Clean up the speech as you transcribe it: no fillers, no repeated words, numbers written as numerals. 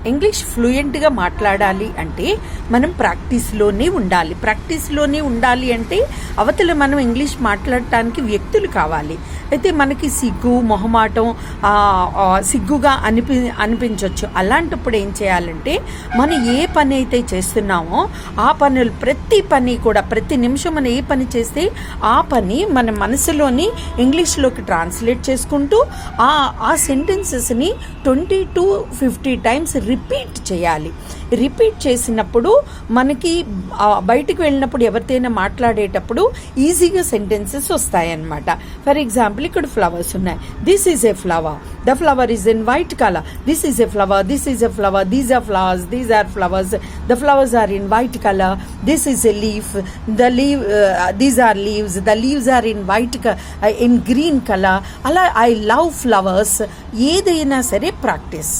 English ఫ్లూయెంట్గా మాట్లాడాలి అంటే మనం ప్రాక్టీస్లోనే ఉండాలి అంటే అవతల మనం ఇంగ్లీష్ మాట్లాడటానికి వ్యక్తులు కావాలి. అయితే మనకి సిగ్గు మొహమాటం సిగ్గుగా అనిపించవచ్చు. అలాంటప్పుడు ఏం చేయాలంటే మనం ఏ పని అయితే చేస్తున్నామో ఆ పనులు ప్రతి నిమిషం మనం ఏ పని చేస్తే ఆ పని మన మనసులోని ఇంగ్లీష్లోకి ట్రాన్స్లేట్ చేసుకుంటూ ఆ సెంటెన్సెస్ని 20 to 50 టైమ్స్ రిపీట్ చేయాలి. రిపీట్ చేసినప్పుడు మనకి బయటికి వెళ్ళినప్పుడు ఎవరితోనైనా మాట్లాడేటప్పుడు ఈజీగా సెంటెన్సెస్ వస్తాయన్నమాట. ఫర్ ఎగ్జాంపుల్ ఇక్కడ ఫ్లవర్స్ ఉన్నాయి. This is a flower, the flower is in white colour. This is a flower, this is a flower, these are flowers, these are flowers, the flowers are in white colour. This is a leaf, these are leaves, the leaves are in in green colour. అలా I love flowers. ఏదైనా సరే practice.